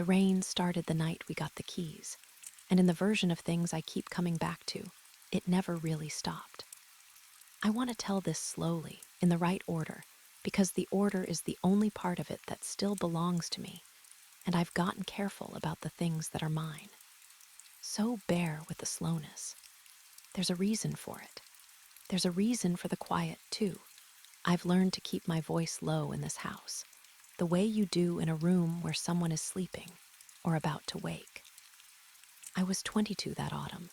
The rain started the night we got the keys, and in the version of things I keep coming back to, it never really stopped. I want to tell this slowly, in the right order, because the order is the only part of it that still belongs to me, and I've gotten careful about the things that are mine. So bear with the slowness. There's a reason for it. There's a reason for the quiet, too. I've learned to keep my voice low in this house, the way you do in a room where someone is sleeping or about to wake. I was 22 that autumn,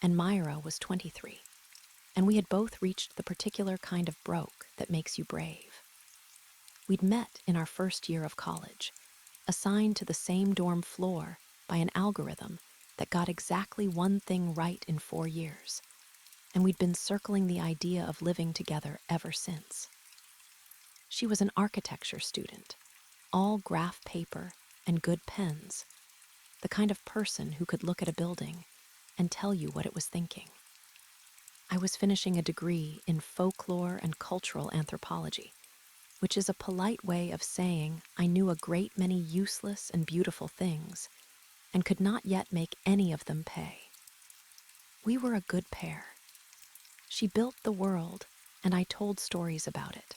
and Myra was 23, and we had both reached the particular kind of broke that makes you brave. We'd met in our first year of college, assigned to the same dorm floor by an algorithm that got exactly one thing right in 4 years, and we'd been circling the idea of living together ever since. She was an architecture student, all graph paper and good pens, the kind of person who could look at a building and tell you what it was thinking. I was finishing a degree in folklore and cultural anthropology, which is a polite way of saying I knew a great many useless and beautiful things and could not yet make any of them pay. We were a good pair. She built the world, and I told stories about it.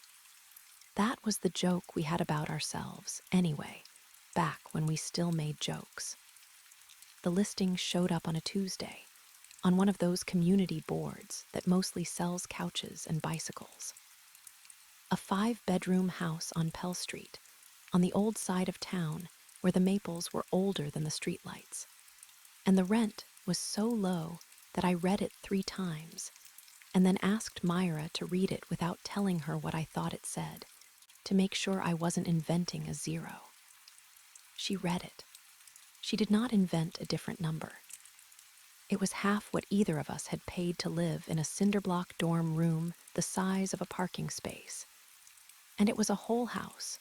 That was the joke we had about ourselves, anyway, back when we still made jokes. The listing showed up on a Tuesday, on one of those community boards that mostly sells couches and bicycles. A 5-bedroom house on Pell Street, on the old side of town where the maples were older than the streetlights. And the rent was so low that I read it 3 times, and then asked Myra to read it without telling her what I thought it said, to make sure I wasn't inventing a 0. She read it. She did not invent a different number. It was half what either of us had paid to live in a cinderblock dorm room the size of a parking space. And it was a whole house,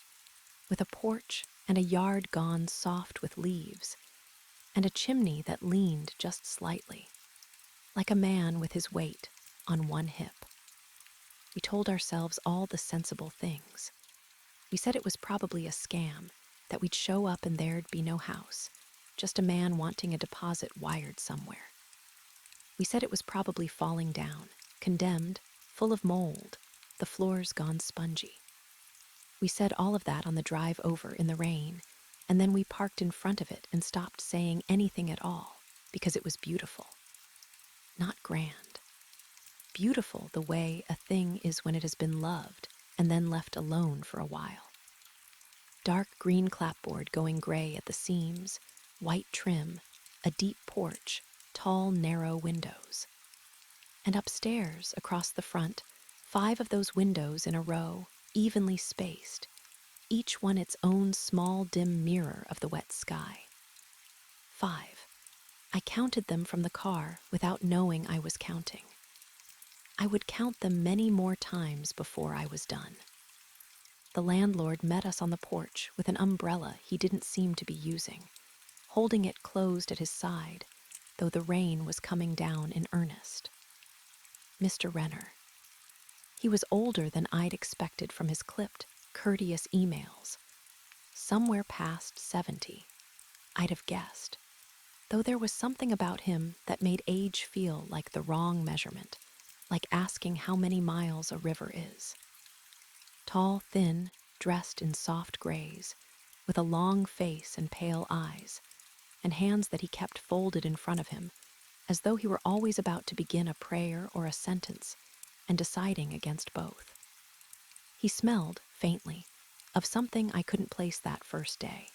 with a porch and a yard gone soft with leaves, and a chimney that leaned just slightly, like a man with his weight on one hip. We told ourselves all the sensible things. We said it was probably a scam, that we'd show up and there'd be no house, just a man wanting a deposit wired somewhere. We said it was probably falling down, condemned, full of mold, the floors gone spongy. We said all of that on the drive over in the rain, and then we parked in front of it and stopped saying anything at all, because it was beautiful. Not grand. Beautiful the way a thing is when it has been loved and then left alone for a while. Dark green clapboard going gray at the seams, white trim, a deep porch, tall, narrow windows. And upstairs, across the front, 5 of those windows in a row, evenly spaced, each one its own small, dim mirror of the wet sky. 5. I counted them from the car without knowing I was counting. I would count them many more times before I was done. The landlord met us on the porch with an umbrella he didn't seem to be using, holding it closed at his side, though the rain was coming down in earnest. Mr. Renner. He was older than I'd expected from his clipped, courteous emails. Somewhere past 70, I'd have guessed, though there was something about him that made age feel like the wrong measurement, like asking how many miles a river is. Tall, thin, dressed in soft grays, with a long face and pale eyes, and hands that he kept folded in front of him, as though he were always about to begin a prayer or a sentence, and deciding against both. He smelled, faintly, of something I couldn't place that first day.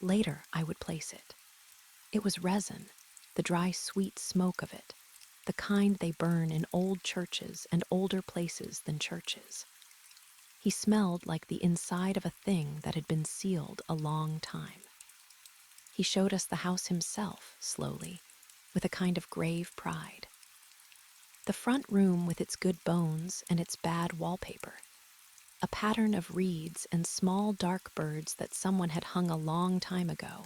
Later, I would place it. It was resin, the dry, sweet smoke of it, the kind they burn in old churches and older places than churches. He smelled like the inside of a thing that had been sealed a long time. He showed us the house himself, slowly, with a kind of grave pride. The front room with its good bones and its bad wallpaper, a pattern of reeds and small dark birds that someone had hung a long time ago,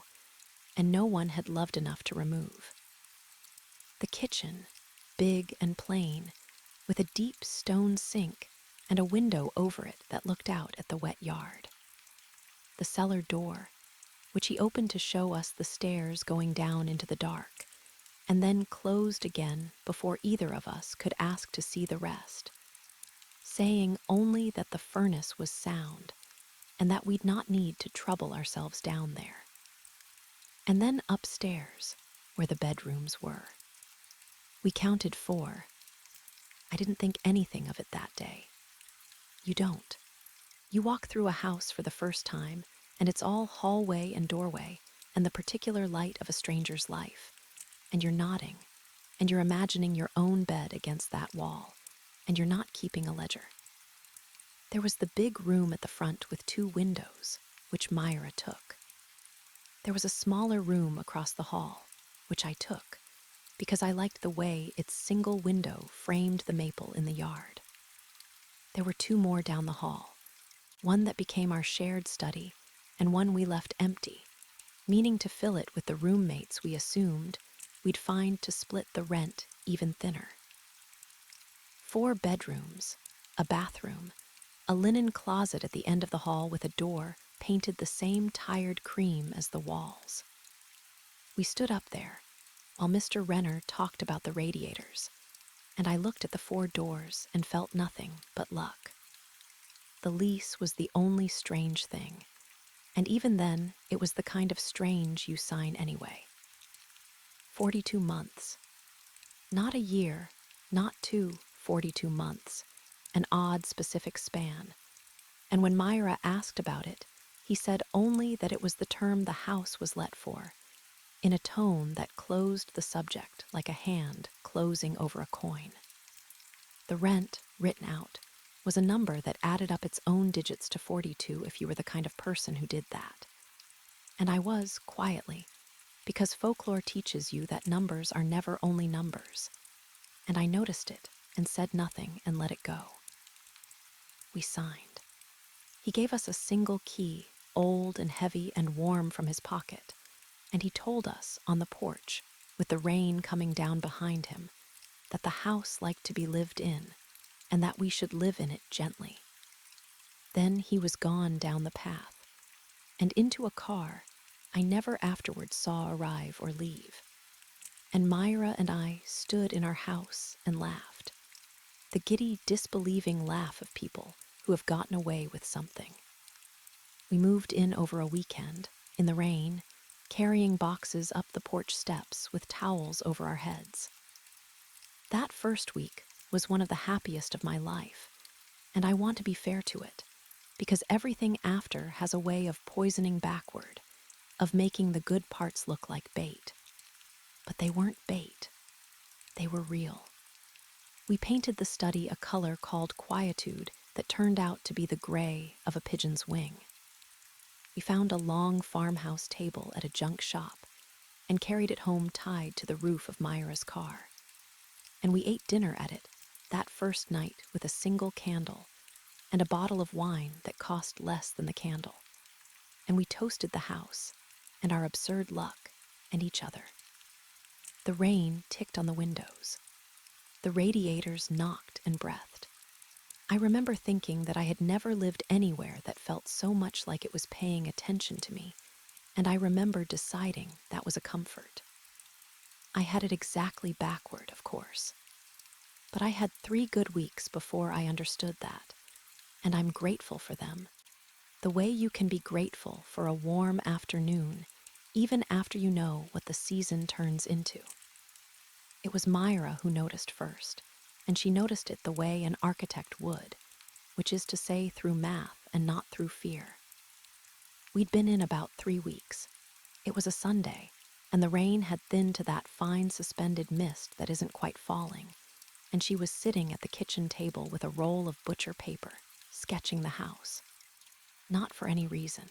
and no one had loved enough to remove. The kitchen, big and plain, with a deep stone sink and a window over it that looked out at the wet yard. The cellar door, which he opened to show us the stairs going down into the dark, and then closed again before either of us could ask to see the rest, saying only that the furnace was sound and that we'd not need to trouble ourselves down there. And then upstairs, where the bedrooms were. We counted 4. I didn't think anything of it that day. You don't. You walk through a house for the first time, and it's all hallway and doorway, and the particular light of a stranger's life. And you're nodding, and you're imagining your own bed against that wall, and you're not keeping a ledger. There was the big room at the front with 2 windows, which Myra took. There was a smaller room across the hall, which I took, because I liked the way its single window framed the maple in the yard. There were 2 more down the hall, one that became our shared study, and one we left empty, meaning to fill it with the roommates we assumed we'd find to split the rent even thinner. 4 bedrooms, a bathroom, a linen closet at the end of the hall with a door painted the same tired cream as the walls. We stood up there while Mr. Renner talked about the radiators, and I looked at the 4 doors and felt nothing but luck. The lease was the only strange thing, and even then it was the kind of strange you sign anyway. 42 months. Not a year, not 2, 42 months, an odd specific span. And when Myra asked about it, he said only that it was the term the house was let for, in a tone that closed the subject like a hand closing over a coin. The rent, written out, was a number that added up its own digits to 42 if you were the kind of person who did that. And I was, quietly, because folklore teaches you that numbers are never only numbers. And I noticed it and said nothing and let it go. We signed. He gave us a single key, old and heavy and warm from his pocket, and he told us on the porch, with the rain coming down behind him, that the house liked to be lived in, and that we should live in it gently. Then he was gone down the path, and into a car I never afterwards saw arrive or leave. And Myra and I stood in our house and laughed, the giddy, disbelieving laugh of people who have gotten away with something. We moved in over a weekend, in the rain, carrying boxes up the porch steps with towels over our heads. That first week was one of the happiest of my life, and I want to be fair to it, because everything after has a way of poisoning backward, of making the good parts look like bait. But they weren't bait. They were real. We painted the study a color called quietude that turned out to be the gray of a pigeon's wing. We found a long farmhouse table at a junk shop and carried it home tied to the roof of Myra's car. And we ate dinner at it that first night with a single candle and a bottle of wine that cost less than the candle. And we toasted the house and our absurd luck and each other. The rain ticked on the windows. The radiators knocked and breathed. I remember thinking that I had never lived anywhere that felt so much like it was paying attention to me, and I remember deciding that was a comfort. I had it exactly backward, of course. But I had 3 good weeks before I understood that, and I'm grateful for them. The way you can be grateful for a warm afternoon, even after you know what the season turns into. It was Myra who noticed first, and she noticed it the way an architect would, which is to say through math and not through fear. We'd been in about 3 weeks. It was a Sunday, and the rain had thinned to that fine suspended mist that isn't quite falling, and she was sitting at the kitchen table with a roll of butcher paper, sketching the house. Not for any reason.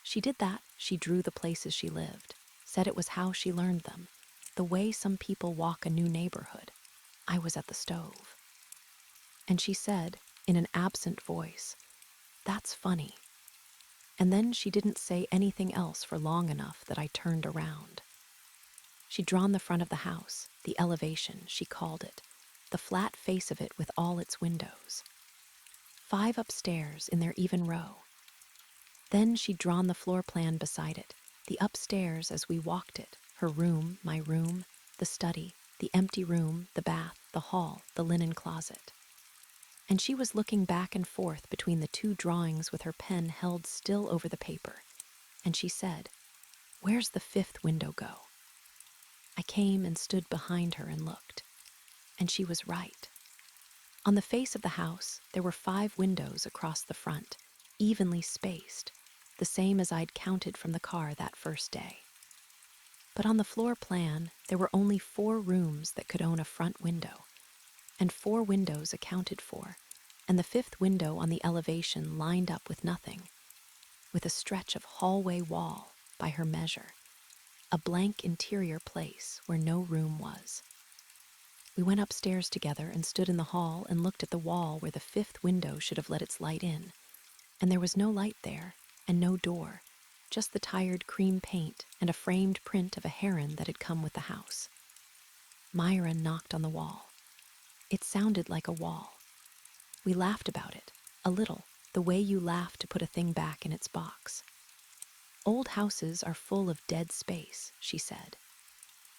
She did that, she drew the places she lived, said it was how she learned them, the way some people walk a new neighborhood. I was at the stove. And she said, in an absent voice, "That's funny." And then she didn't say anything else for long enough that I turned around. She'd drawn the front of the house, the elevation, she called it, the flat face of it with all its windows. 5 upstairs in their even row. Then she'd drawn the floor plan beside it, the upstairs as we walked it, her room, my room, the study, the empty room, the bath, the hall, the linen closet. And she was looking back and forth between the two drawings with her pen held still over the paper. And she said, "Where's the fifth window go?" I came and stood behind her and looked. And she was right. On the face of the house, there were 5 windows across the front, evenly spaced, the same as I'd counted from the car that first day. But on the floor plan, there were only 4 rooms that could own a front window, and 4 windows accounted for, and the 5th window on the elevation lined up with nothing, with a stretch of hallway wall by her measure, a blank interior place where no room was. We went upstairs together and stood in the hall and looked at the wall where the 5th window should have let its light in, and there was no light there and no door, just the tired cream paint and a framed print of a heron that had come with the house. Myra knocked on the wall. It sounded like a wall. We laughed about it, a little, the way you laugh to put a thing back in its box. Old houses are full of dead space, she said.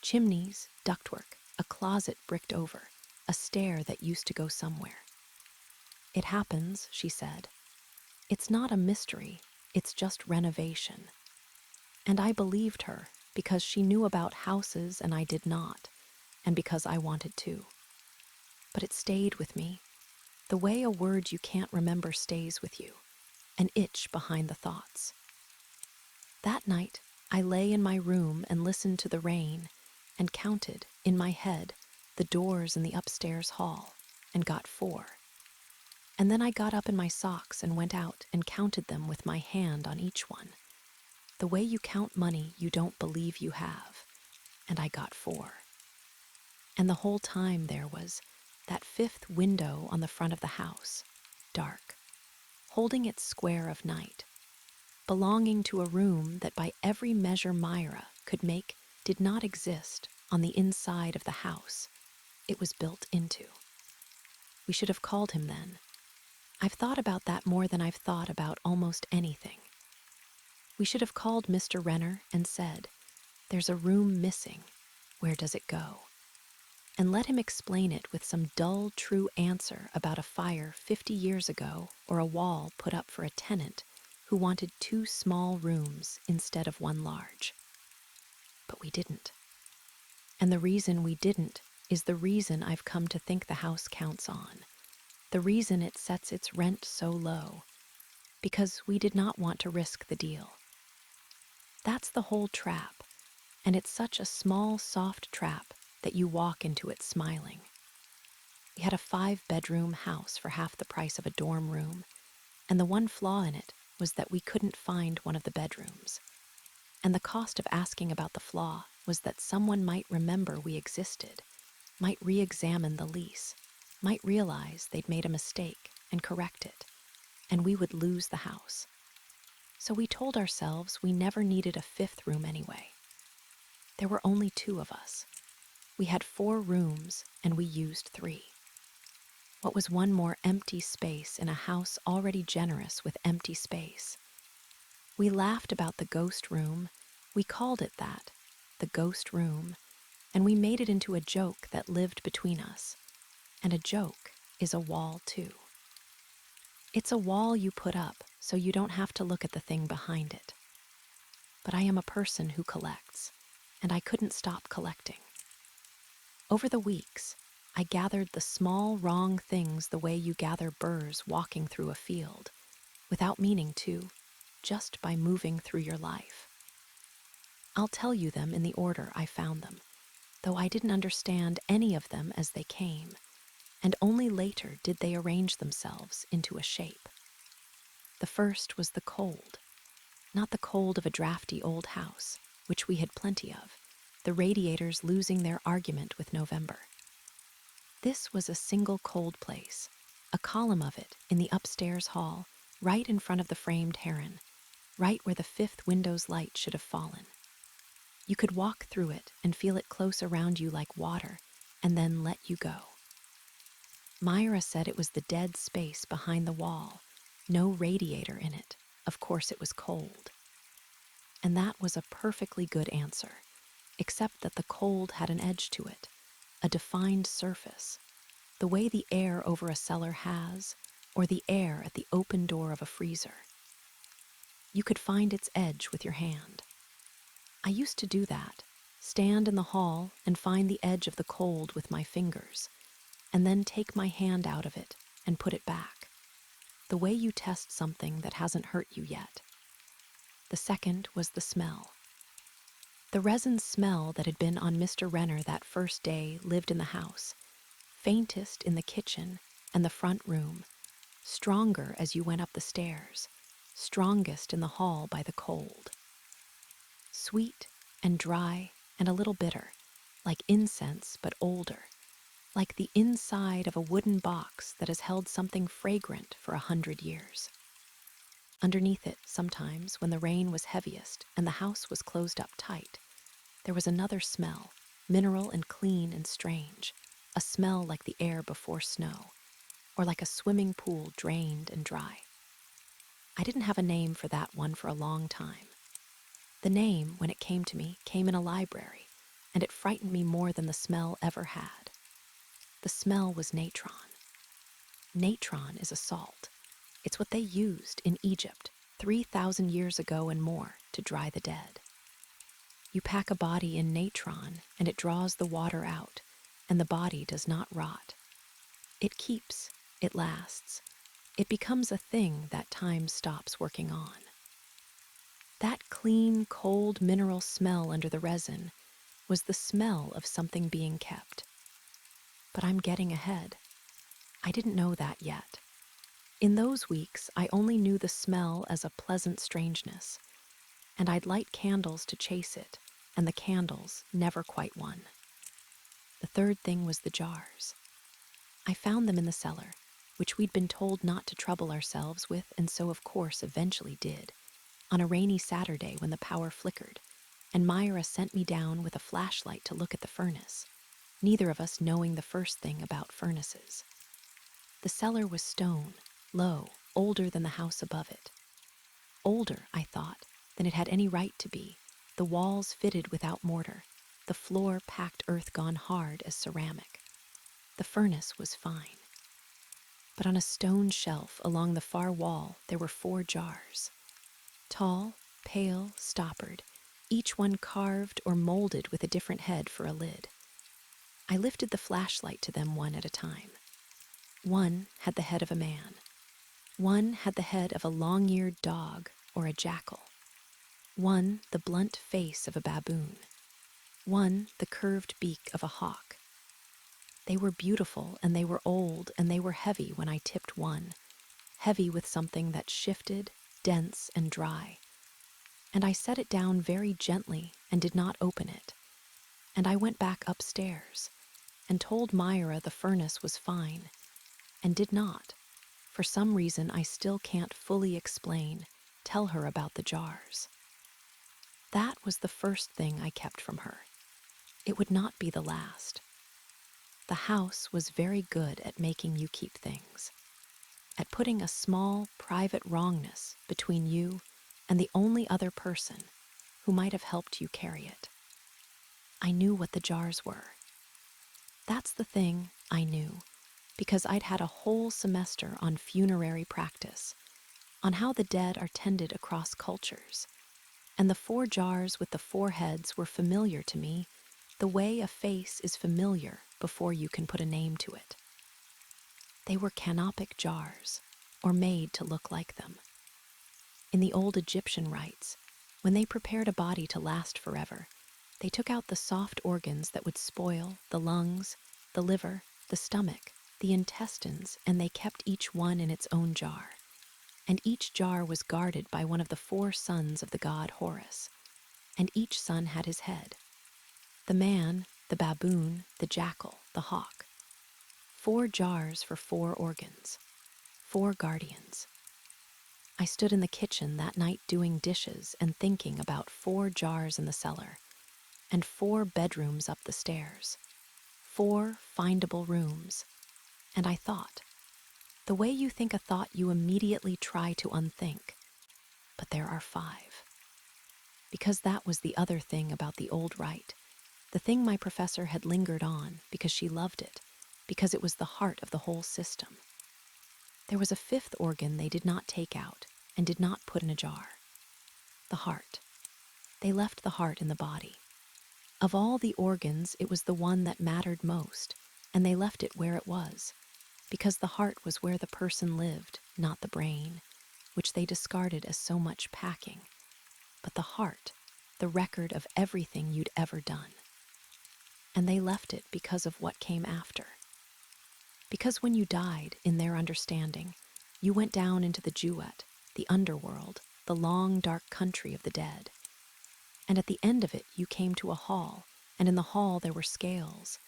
Chimneys, ductwork, a closet bricked over, a stair that used to go somewhere. It happens, she said. It's not a mystery, it's just renovation. And I believed her because she knew about houses and I did not, and because I wanted to. But it stayed with me, the way a word you can't remember stays with you, an itch behind the thoughts. That night, I lay in my room and listened to the rain and counted, in my head, the doors in the upstairs hall and got 4. And then I got up in my socks and went out and counted them with my hand on each one, the way you count money you don't believe you have, and I got 4. And the whole time there was that 5th window on the front of the house, dark, holding its square of night, belonging to a room that by every measure Myra could make did not exist on the inside of the house it was built into. We should have called him then. I've thought about that more than I've thought about almost anything. We should have called Mr. Renner and said, "There's a room missing. Where does it go?" And let him explain it with some dull, true answer about a fire 50 years ago or a wall put up for a tenant who wanted 2 small rooms instead of 1 large. But we didn't. And the reason we didn't is the reason I've come to think the house counts on, the reason it sets its rent so low, because we did not want to risk the deal. That's the whole trap, and it's such a small, soft trap that you walk into it smiling. We had a 5-bedroom house for half the price of a dorm room, and the one flaw in it was that we couldn't find one of the bedrooms. And the cost of asking about the flaw was that someone might remember we existed, might re-examine the lease, might realize they'd made a mistake and correct it, and we would lose the house. So we told ourselves we never needed a 5th room anyway. There were only 2 of us. We had 4 rooms, and we used 3. What was one more empty space in a house already generous with empty space? We laughed about the ghost room. We called it that, the ghost room, and we made it into a joke that lived between us. And a joke is a wall, too. It's a wall you put up so you don't have to look at the thing behind it. But I am a person who collects, and I couldn't stop collecting. Over the weeks, I gathered the small, wrong things the way you gather burrs walking through a field, without meaning to, just by moving through your life. I'll tell you them in the order I found them, though I didn't understand any of them as they came, and only later did they arrange themselves into a shape. The first was the cold, not the cold of a drafty old house, which we had plenty of, the radiators losing their argument with November. This was a single cold place, a column of it in the upstairs hall, right in front of the framed heron, right where the 5th window's light should have fallen. You could walk through it and feel it close around you like water, and then let you go. Myra said it was the dead space behind the wall, no radiator in it, of course it was cold. And that was a perfectly good answer, except that the cold had an edge to it, a defined surface, the way the air over a cellar has, or the air at the open door of a freezer. You could find its edge with your hand. I used to do that, stand in the hall and find the edge of the cold with my fingers, and then take my hand out of it and put it back, the way you test something that hasn't hurt you yet. The second was the smell. The resin smell that had been on Mr. Renner that first day lived in the house, faintest in the kitchen and the front room, stronger as you went up the stairs, strongest in the hall by the cold. Sweet and dry and a little bitter, like incense but older, like the inside of a wooden box that has held something fragrant for 100 years. Underneath it, sometimes, when the rain was heaviest and the house was closed up tight, there was another smell, mineral and clean and strange, a smell like the air before snow, or like a swimming pool drained and dry. I didn't have a name for that one for a long time. The name, when it came to me, came in a library, and it frightened me more than the smell ever had. The smell was natron. Natron is a salt. It's what they used in Egypt 3,000 years ago and more to dry the dead. You pack a body in natron, and it draws the water out, and the body does not rot. It keeps, it lasts. It becomes a thing that time stops working on. That clean, cold mineral smell under the resin was the smell of something being kept. But I'm getting ahead. I didn't know that yet. In those weeks, I only knew the smell as a pleasant strangeness, and I'd light candles to chase it, and the candles never quite won. The third thing was the jars. I found them in the cellar, which we'd been told not to trouble ourselves with, and so of course eventually did, on a rainy Saturday when the power flickered, and Myra sent me down with a flashlight to look at the furnace, neither of us knowing the first thing about furnaces. The cellar was stone, low, older than the house above it. Older, I thought, than it had any right to be, the walls fitted without mortar, the floor packed earth gone hard as ceramic. The furnace was fine. But on a stone shelf along the far wall there were 4 jars. Tall, pale, stoppered, each one carved or molded with a different head for a lid. I lifted the flashlight to them one at a time. One had the head of a man. One had the head of a long-eared dog or a jackal. One the blunt face of a baboon. One the curved beak of a hawk. They were beautiful, and they were old, and they were heavy when I tipped one, heavy with something that shifted, dense and dry. And I set it down very gently and did not open it. And I went back upstairs and told Myra the furnace was fine, and did not, for some reason I still can't fully explain, tell her about the jars. That was the first thing I kept from her. It would not be the last. The house was very good at making you keep things, at putting a small, private wrongness between you and the only other person who might have helped you carry it. I knew what the jars were. That's the thing I knew, because I'd had a whole semester on funerary practice, on how the dead are tended across cultures, and the 4 jars with the 4 heads were familiar to me, the way a face is familiar before you can put a name to it. They were canopic jars, or made to look like them. In the old Egyptian rites, when they prepared a body to last forever, they took out the soft organs that would spoil, the lungs, the liver, the stomach, the intestines, and they kept each one in its own jar. And each jar was guarded by one of the 4 sons of the god Horus, and each son had his head. The man, the baboon, the jackal, the hawk. 4 jars for 4 organs, 4 guardians. I stood in the kitchen that night doing dishes and thinking about 4 jars in the cellar, and 4 bedrooms up the stairs, 4 findable rooms. And I thought, the way you think a thought you immediately try to unthink, but there are 5. Because that was the other thing about the old rite, the thing my professor had lingered on because she loved it, because it was the heart of the whole system. There was a 5th organ they did not take out and did not put in a jar. The heart. They left the heart in the body. Of all the organs, it was the one that mattered most, and they left it where it was, because the heart was where the person lived, not the brain, which they discarded as so much packing, but the heart, the record of everything you'd ever done. And they left it because of what came after. Because when you died, in their understanding, you went down into the Jewett, the underworld, the long, dark country of the dead. And at the end of it, you came to a hall, and in the hall there were scales.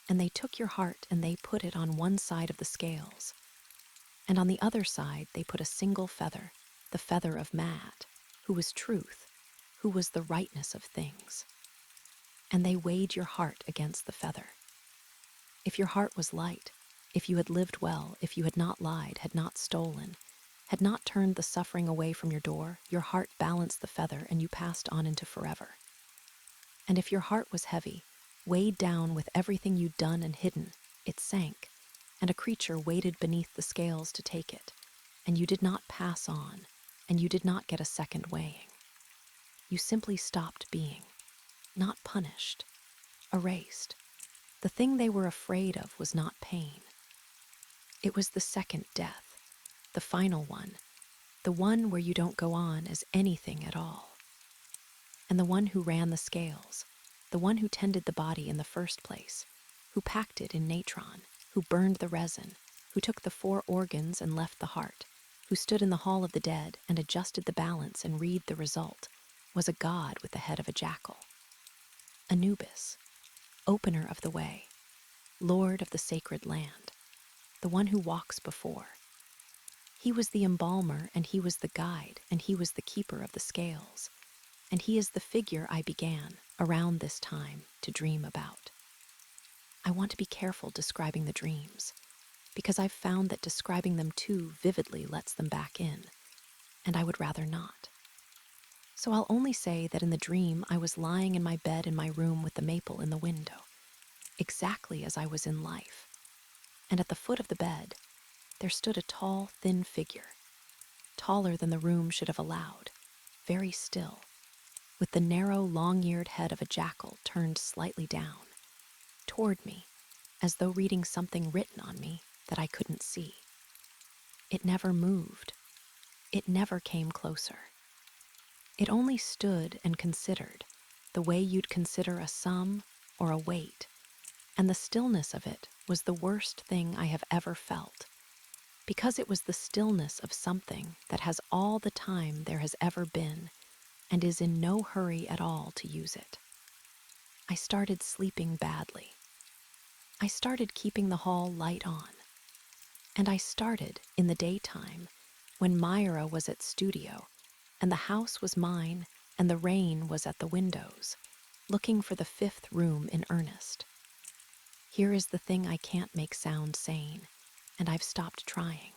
And they took your heart and they put it on one side of the scales. And on the other side, they put a single feather, the feather of Maat, who was truth, who was the rightness of things. And they weighed your heart against the feather. If your heart was light, if you had lived well, if you had not lied, had not stolen, had not turned the suffering away from your door, your heart balanced the feather and you passed on into forever. And if your heart was heavy, weighed down with everything you'd done and hidden, it sank, and a creature waited beneath the scales to take it, and you did not pass on, and you did not get a second weighing. You simply stopped being, not punished, erased. The thing they were afraid of was not pain. It was the second death, the final one, the one where you don't go on as anything at all. And the one who ran the scales, the one who tended the body in the first place, who packed it in natron, who burned the resin, who took the 4 organs and left the heart, who stood in the hall of the dead and adjusted the balance and read the result, was a god with the head of a jackal. Anubis, opener of the way, lord of the sacred land, the one who walks before. He was the embalmer, and he was the guide, and he was the keeper of the scales. And he is the figure I began, around this time, to dream about. I want to be careful describing the dreams, because I've found that describing them too vividly lets them back in, and I would rather not. So I'll only say that in the dream I was lying in my bed in my room with the maple in the window, exactly as I was in life. And at the foot of the bed, there stood a tall, thin figure, taller than the room should have allowed, very still, with the narrow, long-eared head of a jackal turned slightly down, toward me, as though reading something written on me that I couldn't see. It never moved. It never came closer. It only stood and considered, the way you'd consider a sum or a weight, and the stillness of it was the worst thing I have ever felt, because it was the stillness of something that has all the time there has ever been and is in no hurry at all to use it. I started sleeping badly. I started keeping the hall light on. And I started in the daytime when Myra was at studio and the house was mine and the rain was at the windows, looking for the 5th room in earnest. Here is the thing I can't make sound sane, and I've stopped trying.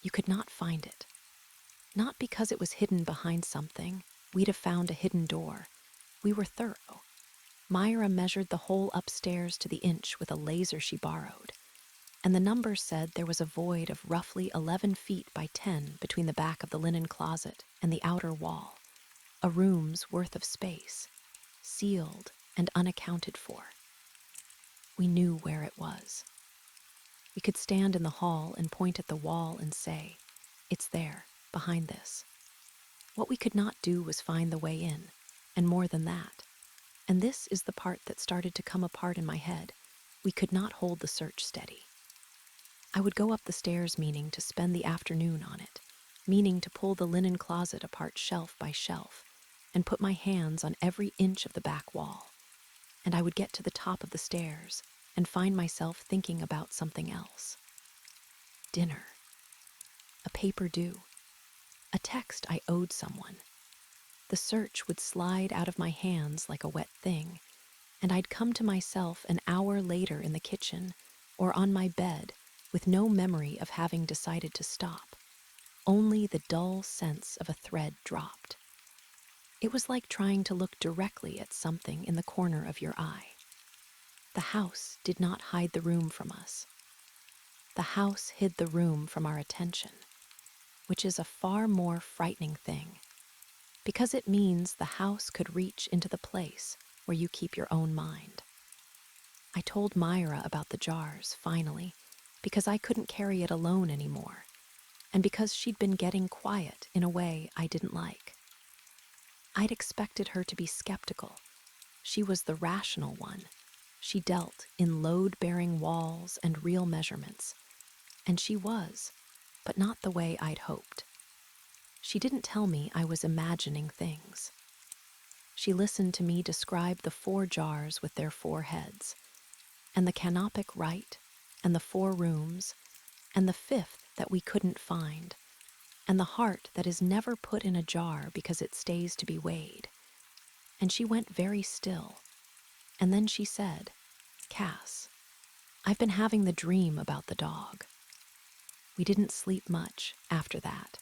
You could not find it. Not because it was hidden behind something. We'd have found a hidden door. We were thorough. Myra measured the hole upstairs to the inch with a laser she borrowed, and the numbers said there was a void of roughly 11 feet by 10 between the back of the linen closet and the outer wall, a room's worth of space, sealed and unaccounted for. We knew where it was. We could stand in the hall and point at the wall and say, "It's there, behind this." What we could not do was find the way in, and more than that. And this is the part that started to come apart in my head. We could not hold the search steady. I would go up the stairs meaning to spend the afternoon on it, meaning to pull the linen closet apart shelf by shelf, and put my hands on every inch of the back wall. And I would get to the top of the stairs and find myself thinking about something else. Dinner. A paper due. A text I owed someone. The search would slide out of my hands like a wet thing, and I'd come to myself an hour later in the kitchen or on my bed with no memory of having decided to stop. only the dull sense of a thread dropped. It was like trying to look directly at something in the corner of your eye. The house did not hide the room from us. The house hid the room from our attention, which is a far more frightening thing, because it means the house could reach into the place where you keep your own mind. I told Myra about the jars, finally, because I couldn't carry it alone anymore, and because she'd been getting quiet in a way I didn't like. I'd expected her to be skeptical. She was the rational one. She dealt in load-bearing walls and real measurements, and she was, but not the way I'd hoped. She didn't tell me I was imagining things. She listened to me describe the 4 jars with their 4 heads, and the canopic rite, and the 4 rooms, and the 5th that we couldn't find, and the heart that is never put in a jar because it stays to be weighed. And she went very still, and then she said, "Cass, I've been having the dream about the dog." We didn't sleep much after that.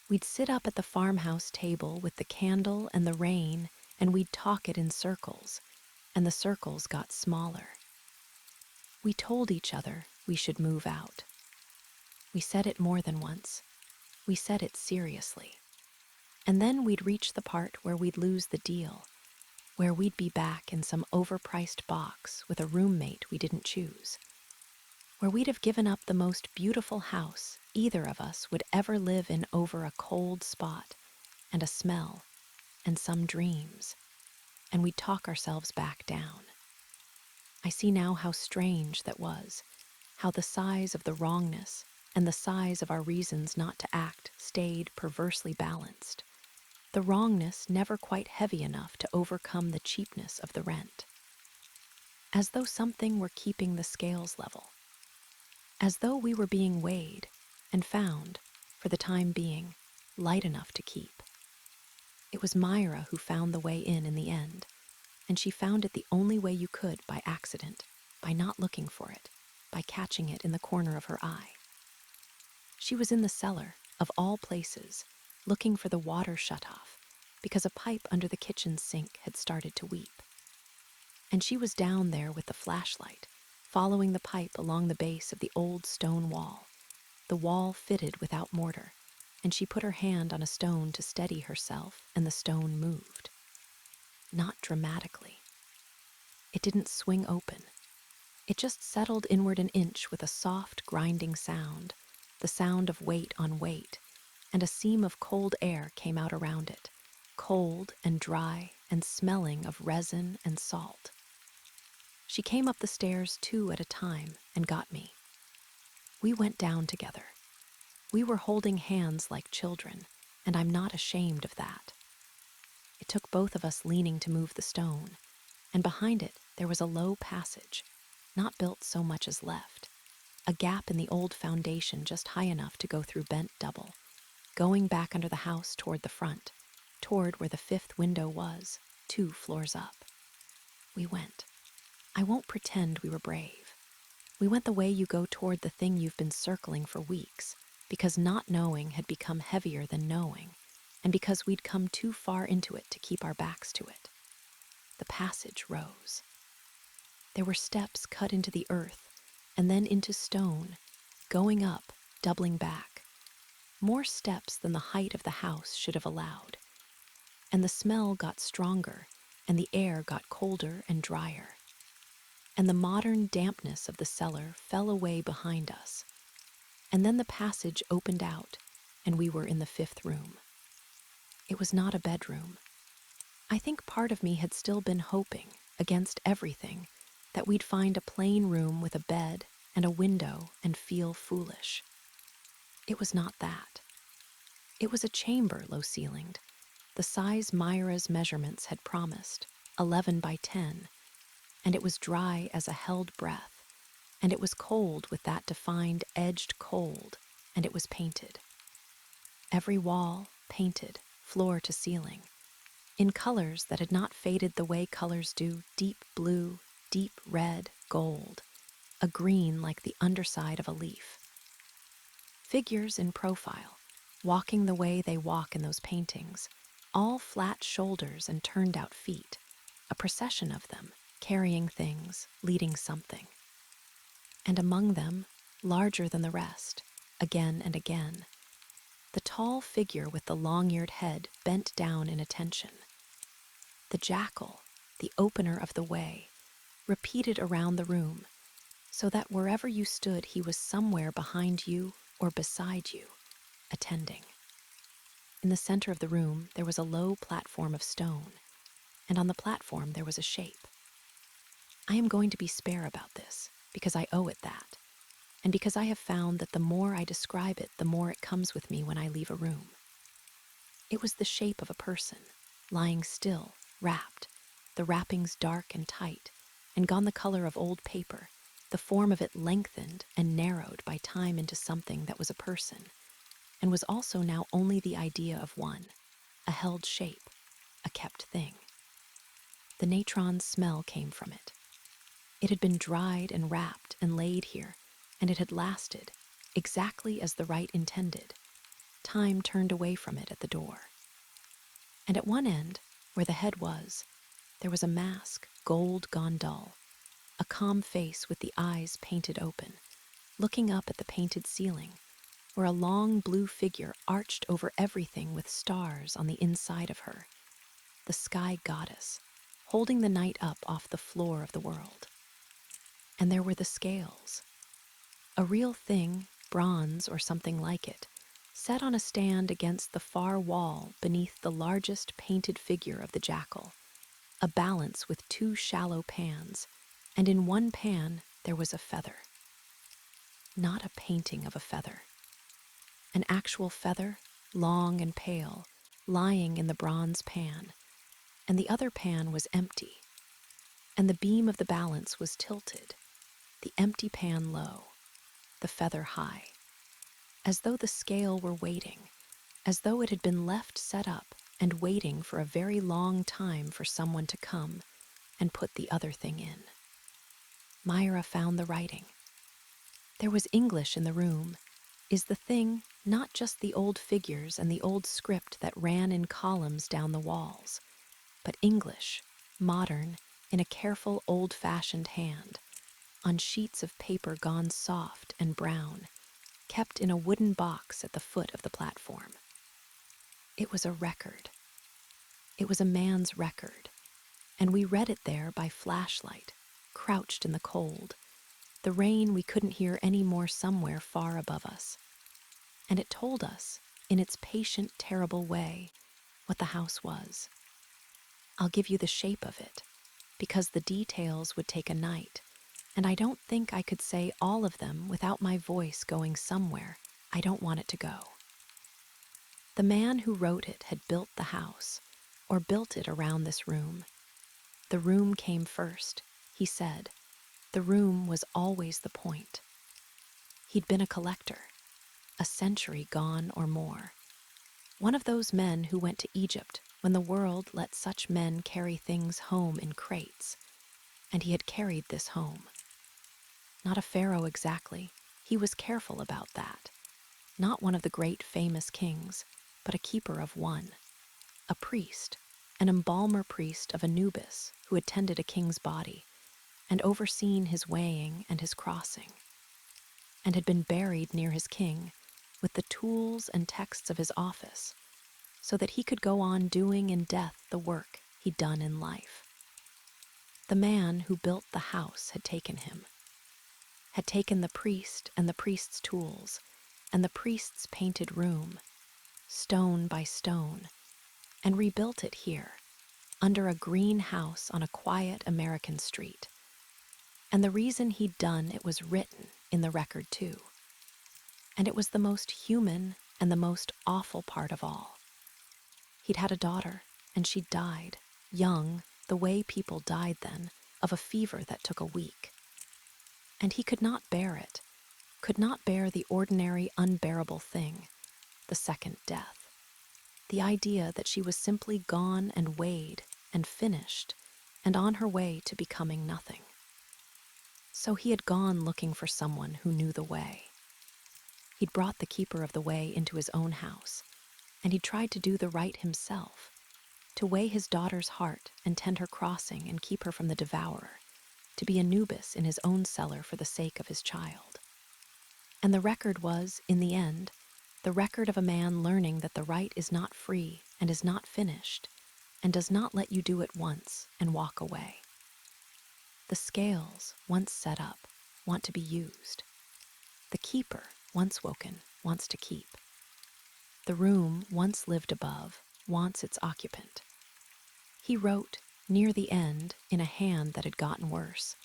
We'd sit up at the farmhouse table with the candle and the rain, and we'd talk it in circles, and the circles got smaller. We told each other we should move out. We said it more than once. We said it seriously. And then we'd reach the part where we'd lose the deal, where we'd be back in some overpriced box with a roommate we didn't choose, where we'd have given up the most beautiful house either of us would ever live in over a cold spot and a smell and some dreams, and we'd talk ourselves back down. I see now how strange that was, how the size of the wrongness and the size of our reasons not to act stayed perversely balanced. The wrongness never quite heavy enough to overcome the cheapness of the rent. As though something were keeping the scales level. As though we were being weighed and found, for the time being, light enough to keep. It was Myra who found the way in the end, and she found it the only way you could by accident, by not looking for it, by catching it in the corner of her eye. She was in the cellar, of all places, looking for the water shut-off, because a pipe under the kitchen sink had started to weep. And she was down there with the flashlight, following the pipe along the base of the old stone wall, the wall fitted without mortar, and she put her hand on a stone to steady herself, and the stone moved. Not dramatically. It didn't swing open. It just settled inward an inch with a soft, grinding sound, the sound of weight on weight, and a seam of cold air came out around it, cold and dry and smelling of resin and salt. She came up the stairs 2 at a time and got me. We went down together. We were holding hands like children, and I'm not ashamed of that. It took both of us leaning to move the stone, and behind it there was a low passage, not built so much as left, a gap in the old foundation just high enough to go through bent double, going back under the house toward the front, toward where the 5th window was, 2 floors up. We went. I won't pretend we were brave. We went the way you go toward the thing you've been circling for weeks, because not knowing had become heavier than knowing, and because we'd come too far into it to keep our backs to it. The passage rose. There were steps cut into the earth, and then into stone, going up, doubling back. More steps than the height of the house should have allowed. And the smell got stronger, and the air got colder and drier. And the modern dampness of the cellar fell away behind us. And then the passage opened out, and we were in the 5th room. It was not a bedroom. I think part of me had still been hoping, against everything, that we'd find a plain room with a bed and a window and feel foolish. It was not that. It was a chamber low-ceilinged, the size Myra's measurements had promised, 11 by 10, and it was dry as a held breath, and it was cold with that defined edged cold, and it was painted. Every wall painted, floor to ceiling, in colors that had not faded the way colors do, deep blue, deep red, gold, a green like the underside of a leaf. Figures in profile, walking the way they walk in those paintings, all flat shoulders and turned out feet, a procession of them, carrying things, leading something. And among them, larger than the rest, again and again, the tall figure with the long-eared head bent down in attention. The jackal, the opener of the way, repeated around the room, so that wherever you stood he was somewhere behind you or beside you, attending. In the center of the room there was a low platform of stone, and on the platform there was a shape. I am going to be spare about this, because I owe it that, and because I have found that the more I describe it, the more it comes with me when I leave a room. It was the shape of a person, lying still, wrapped, the wrappings dark and tight, and gone the color of old paper, the form of it lengthened and narrowed by time into something that was a person, and was also now only the idea of one, a held shape, a kept thing. The natron's smell came from it. It had been dried and wrapped and laid here, and it had lasted, exactly as the rite intended. Time turned away from it at the door. And at one end, where the head was, there was a mask, gold gone dull, a calm face with the eyes painted open, looking up at the painted ceiling, where a long blue figure arched over everything with stars on the inside of her, the sky goddess, holding the night up off the floor of the world. And there were the scales, a real thing, bronze or something like it, set on a stand against the far wall beneath the largest painted figure of the jackal, a balance with two shallow pans, and in one pan there was a feather. Not a painting of a feather. An actual feather, long and pale, lying in the bronze pan, and the other pan was empty, and the beam of the balance was tilted, the empty pan low, the feather high, as though the scale were waiting, as though it had been left set up and waiting for a very long time for someone to come and put the other thing in. Myra found the writing. There was English in the room. Is the thing not just the old figures and the old script that ran in columns down the walls, but English, modern, in a careful old-fashioned hand, on sheets of paper gone soft and brown, kept in a wooden box at the foot of the platform. It was a record. It was a man's record, and we read it there by flashlight, crouched in the cold. The rain we couldn't hear any more somewhere far above us. And it told us, in its patient, terrible way, what the house was. I'll give you the shape of it, because the details would take a night, and I don't think I could say all of them without my voice going somewhere I don't want it to go. The man who wrote it had built the house, or built it around this room. The room came first, he said. The room was always the point. He'd been a collector, a century gone or more. One of those men who went to Egypt when the world let such men carry things home in crates, and he had carried this home. Not a pharaoh exactly, he was careful about that. Not one of the great famous kings, but a keeper of one. A priest, an embalmer priest of Anubis who had tended a king's body and overseen his weighing and his crossing, and had been buried near his king with the tools and texts of his office, so that he could go on doing in death the work he'd done in life. The man who built the house had taken him, had taken the priest and the priest's tools, and the priest's painted room, stone by stone, and rebuilt it here, under a green house on a quiet American street. And the reason he'd done it was written in the record too. And it was the most human and the most awful part of all. He'd had a daughter, and she'd died, young, the way people died then, of a fever that took a week. And he could not bear it, could not bear the ordinary, unbearable thing, the second death. The idea that she was simply gone and weighed and finished and on her way to becoming nothing. So he had gone looking for someone who knew the way. He'd brought the keeper of the way into his own house, and he'd tried to do the right himself, to weigh his daughter's heart and tend her crossing and keep her from the devourer, to be Anubis in his own cellar for the sake of his child. And the record was, in the end, the record of a man learning that the right is not free and is not finished, and does not let you do it once and walk away. The scales, once set up, want to be used. The keeper, once woken, wants to keep. The room, once lived above, wants its occupant. He wrote, near the end, in a hand that had gotten worse,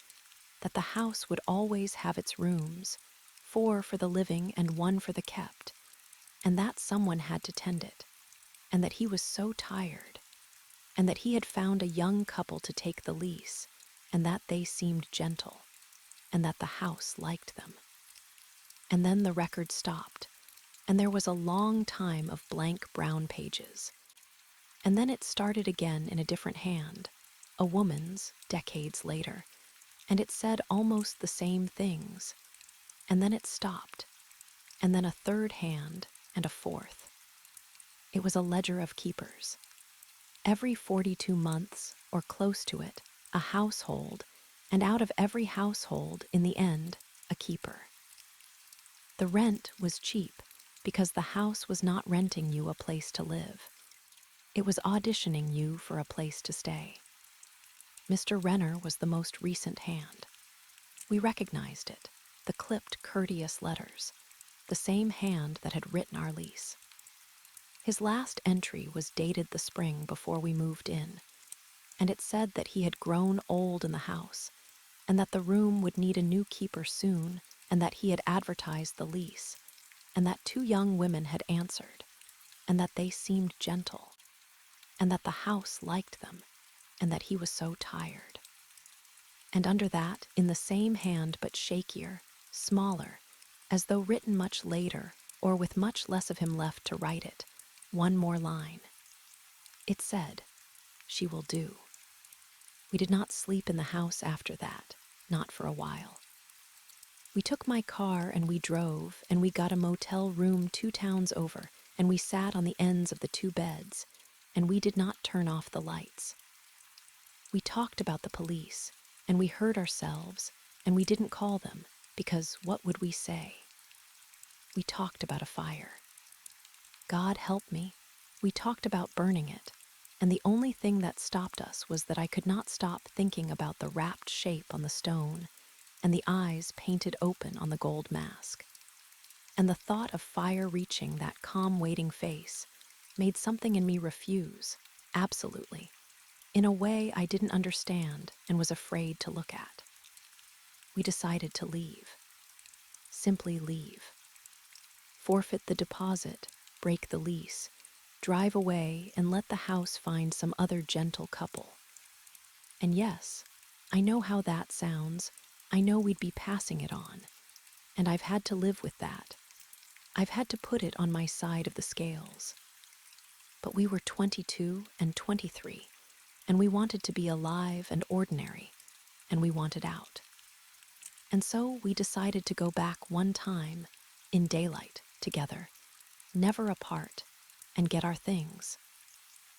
that the house would always have its rooms, 4 for the living and 1 for the kept, and that someone had to tend it, and that he was so tired, and that he had found a young couple to take the lease, and that they seemed gentle, and that the house liked them. And then the record stopped, and there was a long time of blank brown pages. And then it started again in a different hand, a woman's, decades later, and it said almost the same things. And then it stopped, and then a third hand and a fourth. It was a ledger of keepers. Every 42 months, or close to it, a household, and out of every household, in the end, a keeper. The rent was cheap because the house was not renting you a place to live. It was auditioning you for a place to stay. Mr. Renner was the most recent hand. We recognized it, the clipped, courteous letters, the same hand that had written our lease. His last entry was dated the spring before we moved in, and it said that he had grown old in the house, and that the room would need a new keeper soon, and that he had advertised the lease, and that 2 young women had answered, and that they seemed gentle, and that the house liked them, and that he was so tired. And under that, in the same hand but shakier, smaller, as though written much later, or with much less of him left to write it, one more line. It said, "She will do." We did not sleep in the house after that, not for a while. We took my car and we drove, and we got a motel room 2 towns over, and we sat on the ends of the 2 beds, and we did not turn off the lights. We talked about the police, and we heard ourselves, and we didn't call them, because what would we say? We talked about a fire. God help me, we talked about burning it, and the only thing that stopped us was that I could not stop thinking about the wrapped shape on the stone, and the eyes painted open on the gold mask. And the thought of fire reaching that calm, waiting face made something in me refuse, absolutely, in a way I didn't understand and was afraid to look at. We decided to leave. Simply leave. Forfeit the deposit, break the lease, drive away and let the house find some other gentle couple. And yes, I know how that sounds. I know we'd be passing it on. And I've had to live with that. I've had to put it on my side of the scales. But we were 22 and 23, and we wanted to be alive and ordinary, and we wanted out. And so we decided to go back one time, in daylight, together, never apart, and get our things,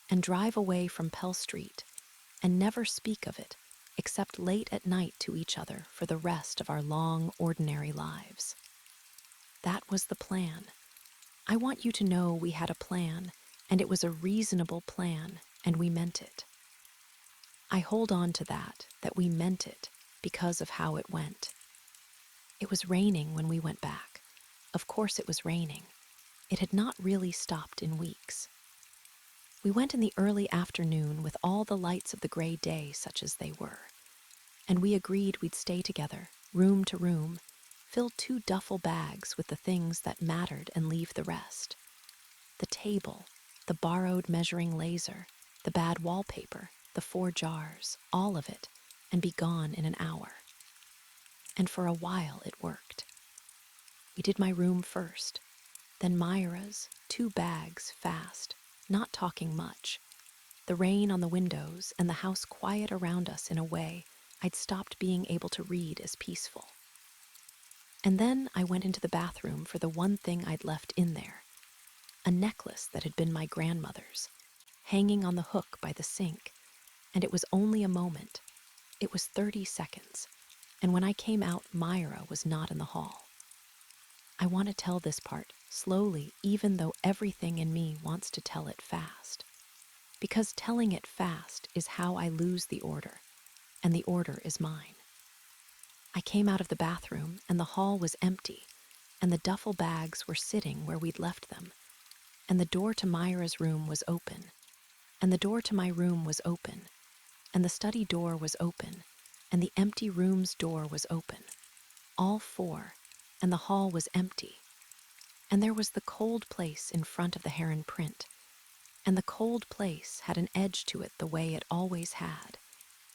and drive away from Pell Street, and never speak of it, except late at night to each other for the rest of our long, ordinary lives. That was the plan. I want you to know we had a plan, and it was a reasonable plan, and we meant it. I hold on to that we meant it, because of how it went. It was raining when we went back. Of course it was raining. It had not really stopped in weeks. We went in the early afternoon with all the lights of the gray day such as they were, and we agreed we'd stay together, room to room, fill 2 duffel bags with the things that mattered and leave the rest. The table, the borrowed measuring laser, the bad wallpaper, the 4 jars, all of it, and be gone in an hour. And for a while it worked. We did my room first, then Myra's, 2 bags fast, not talking much. The rain on the windows and the house quiet around us in a way I'd stopped being able to read as peaceful. And then I went into the bathroom for the one thing I'd left in there, a necklace that had been my grandmother's, hanging on the hook by the sink. And it was only a moment. It was 30 seconds. And when I came out, Myra was not in the hall. I want to tell this part slowly, even though everything in me wants to tell it fast. Because telling it fast is how I lose the order, and the order is mine. I came out of the bathroom, and the hall was empty, and the duffel bags were sitting where we'd left them, and the door to Myra's room was open, and the door to my room was open, and the study door was open, and the empty room's door was open. All four, and the hall was empty. And there was the cold place in front of the heron print, and the cold place had an edge to it the way it always had,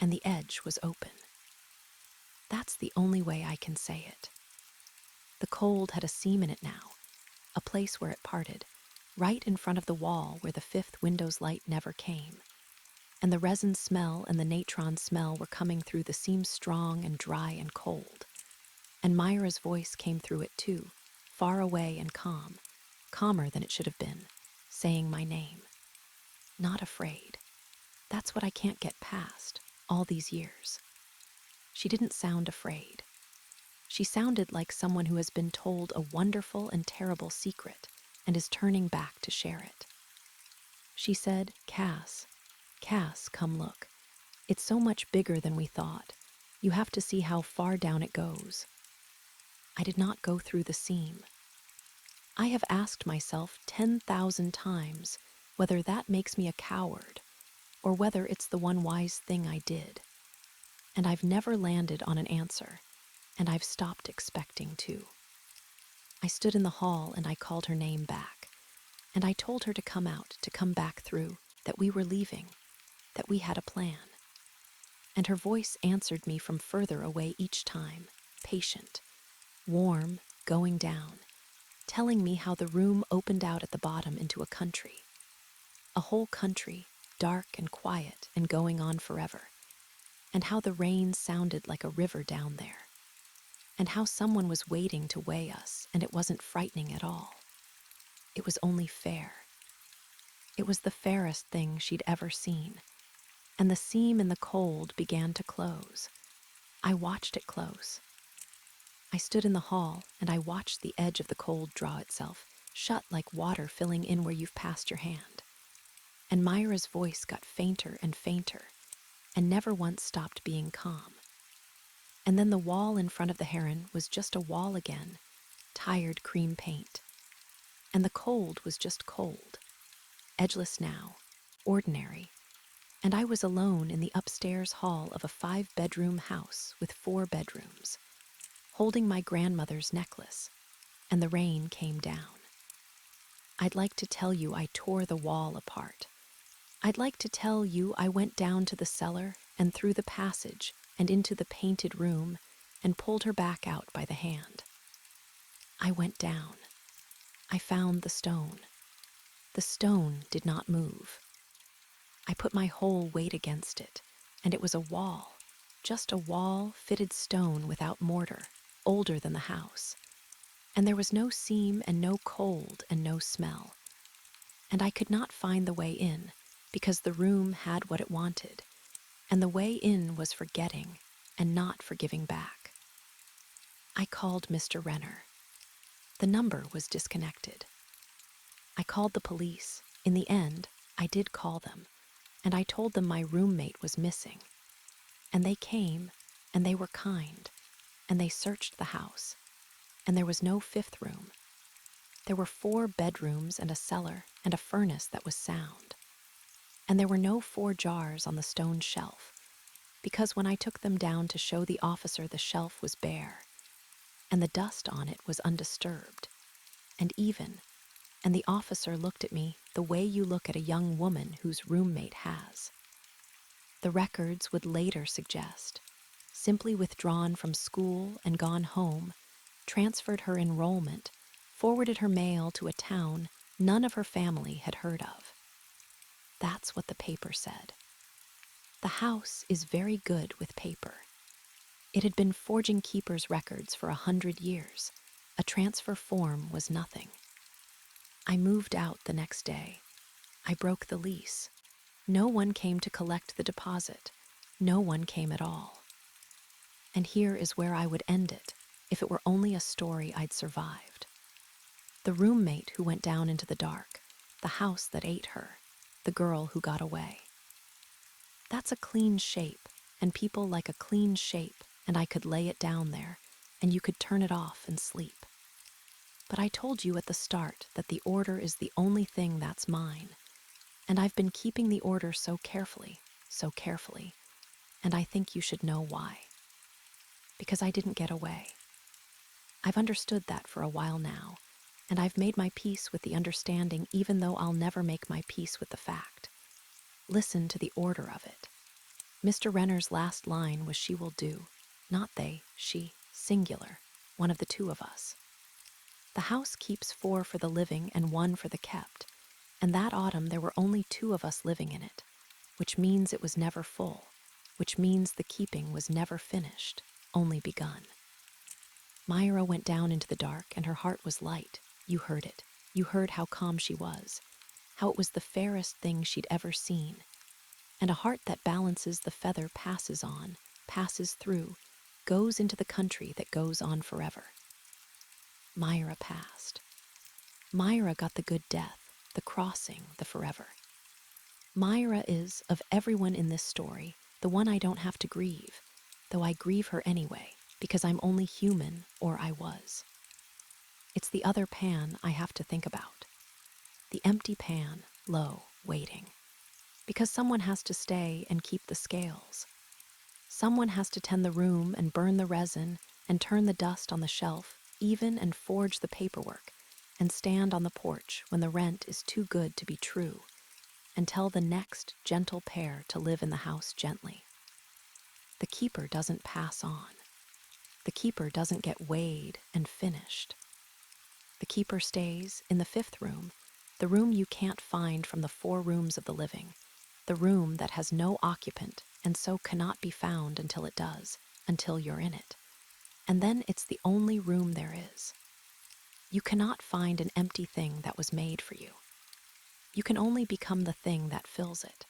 and the edge was open. That's the only way I can say it. The cold had a seam in it now, a place where it parted, right in front of the wall where the fifth window's light never came. And the resin smell and the natron smell were coming through the seam strong and dry and cold. And Myra's voice came through it too, far away and calm, calmer than it should have been, saying my name. Not afraid. That's what I can't get past, all these years. She didn't sound afraid. She sounded like someone who has been told a wonderful and terrible secret and is turning back to share it. She said, Cass, come look. It's so much bigger than we thought. You have to see how far down it goes. I did not go through the seam. I have asked myself 10,000 times whether that makes me a coward or whether it's the one wise thing I did. And I've never landed on an answer, and I've stopped expecting to. I stood in the hall and I called her name back, and I told her to come out, to come back through, that we were leaving, that we had a plan. And her voice answered me from further away each time, patient, warm, going down, telling me how the room opened out at the bottom into a country. A whole country, dark and quiet and going on forever. And how the rain sounded like a river down there. And how someone was waiting to weigh us, and it wasn't frightening at all. It was only fair. It was the fairest thing she'd ever seen. And the seam in the cold began to close. I watched it close. I stood in the hall, and I watched the edge of the cold draw itself, shut like water filling in where you've passed your hand. And Myra's voice got fainter and fainter, and never once stopped being calm. And then the wall in front of the heron was just a wall again, tired cream paint. And the cold was just cold, edgeless now, ordinary. And I was alone in the upstairs hall of a 5-bedroom house with 4 bedrooms, holding my grandmother's necklace, and the rain came down. I'd like to tell you I tore the wall apart. I'd like to tell you I went down to the cellar and through the passage and into the painted room and pulled her back out by the hand. I went down. I found the stone. The stone did not move. I put my whole weight against it, and it was a wall, just a wall, fitted stone without mortar, older than the house. And there was no seam and no cold and no smell. And I could not find the way in, because the room had what it wanted, and the way in was for getting and not for giving back. I called Mr. Renner. The number was disconnected. I called the police. In the end, I did call them, and I told them my roommate was missing. And they came, and they were kind, and they searched the house, and there was no 5th room. There were 4 bedrooms and a cellar and a furnace that was sound. And there were no 4 jars on the stone shelf, because when I took them down to show the officer, the shelf was bare, and the dust on it was undisturbed, and even, and the officer looked at me the way you look at a young woman whose roommate has. The records would later suggest, simply withdrawn from school and gone home, transferred her enrollment, forwarded her mail to a town none of her family had heard of. That's what the paper said. The house is very good with paper. It had been forging keepers' records for 100 years. A transfer form was nothing. I moved out the next day. I broke the lease. No one came to collect the deposit. No one came at all. And here is where I would end it, if it were only a story I'd survived. The roommate who went down into the dark, the house that ate her, the girl who got away. That's a clean shape, and people like a clean shape, and I could lay it down there, and you could turn it off and sleep. But I told you at the start that the order is the only thing that's mine, and I've been keeping the order so carefully, and I think you should know why. Because I didn't get away. I've understood that for a while now, and I've made my peace with the understanding even though I'll never make my peace with the fact. Listen to the order of it. Mr. Renner's last line was she will do, not they, she, singular, one of the two of us. The house keeps 4 for the living and 1 for the kept, and that autumn there were only 2 of us living in it, which means it was never full, which means the keeping was never finished, only begun. Myra went down into the dark and her heart was light. You heard it. You heard how calm she was, how it was the fairest thing she'd ever seen. And a heart that balances the feather passes on, passes through, goes into the country that goes on forever. Myra passed. Myra got the good death, the crossing, the forever. Myra is, of everyone in this story, the one I don't have to grieve, though I grieve her anyway, because I'm only human, or I was. It's the other pan I have to think about. The empty pan, low, waiting. Because someone has to stay and keep the scales. Someone has to tend the room and burn the resin and turn the dust on the shelf, even and forge the paperwork, and stand on the porch when the rent is too good to be true, and tell the next gentle pair to live in the house gently. The keeper doesn't pass on. The keeper doesn't get weighed and finished. The keeper stays in the 5th room, the room you can't find from the 4 rooms of the living, the room that has no occupant and so cannot be found until it does, until you're in it. And then it's the only room there is. You cannot find an empty thing that was made for you. You can only become the thing that fills it.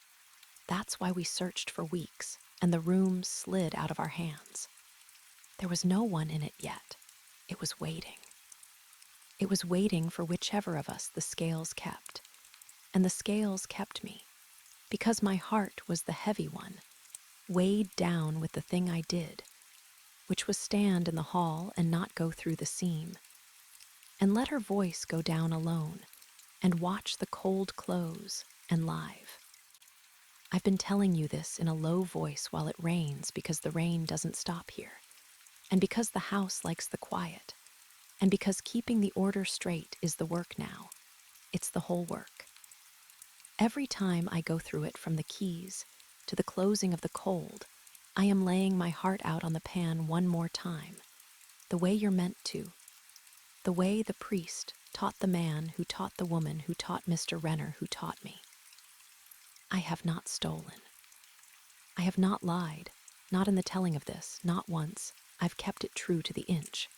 That's why we searched for weeks, and the room slid out of our hands. There was no one in it yet. It was waiting. It was waiting for whichever of us the scales kept. And the scales kept me, because my heart was the heavy one, weighed down with the thing I did, which was stand in the hall and not go through the seam, and let her voice go down alone, and watch the cold close and live. I've been telling you this in a low voice while it rains because the rain doesn't stop here, and because the house likes the quiet, and because keeping the order straight is the work now. It's the whole work. Every time I go through it from the keys to the closing of the cold, I am laying my heart out on the pan one more time, the way you're meant to, the way the priest taught the man who taught the woman who taught Mr. Renner who taught me. I have not stolen. I have not lied, not in the telling of this, not once. I've kept it true to the inch.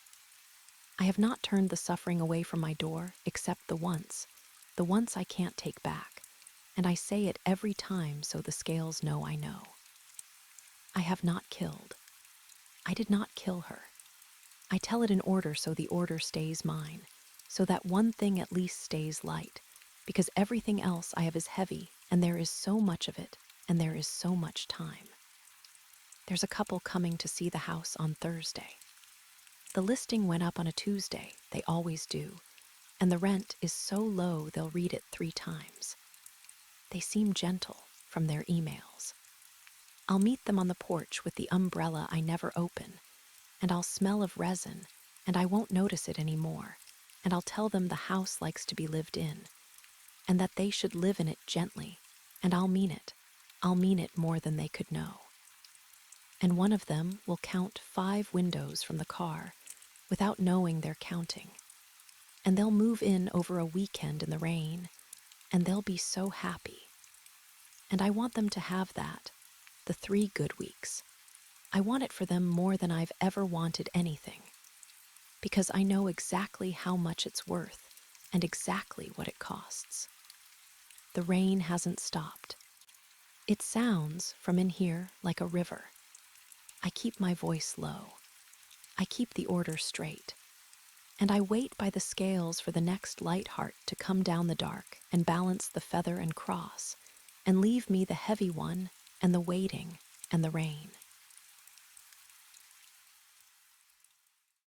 I have not turned the suffering away from my door, except the once I can't take back, and I say it every time so the scales know I know. I have not killed. I did not kill her. I tell it in order so the order stays mine, so that one thing at least stays light, because everything else I have is heavy, and there is so much of it, and there is so much time. There's a couple coming to see the house on Thursday. The listing went up on a Tuesday, they always do, and the rent is so low they'll read it 3 times. They seem gentle from their emails. I'll meet them on the porch with the umbrella I never open, and I'll smell of resin, and I won't notice it anymore, and I'll tell them the house likes to be lived in, and that they should live in it gently, and I'll mean it. I'll mean it more than they could know. And one of them will count 5 windows from the car without knowing they're counting. And they'll move in over a weekend in the rain, and they'll be so happy. And I want them to have that, the 3 good weeks. I want it for them more than I've ever wanted anything, because I know exactly how much it's worth and exactly what it costs. The rain hasn't stopped. It sounds from in here like a river. I keep my voice low. I keep the order straight. And I wait by the scales for the next light heart to come down the dark and balance the feather and cross, and leave me the heavy one and the waiting and the rain.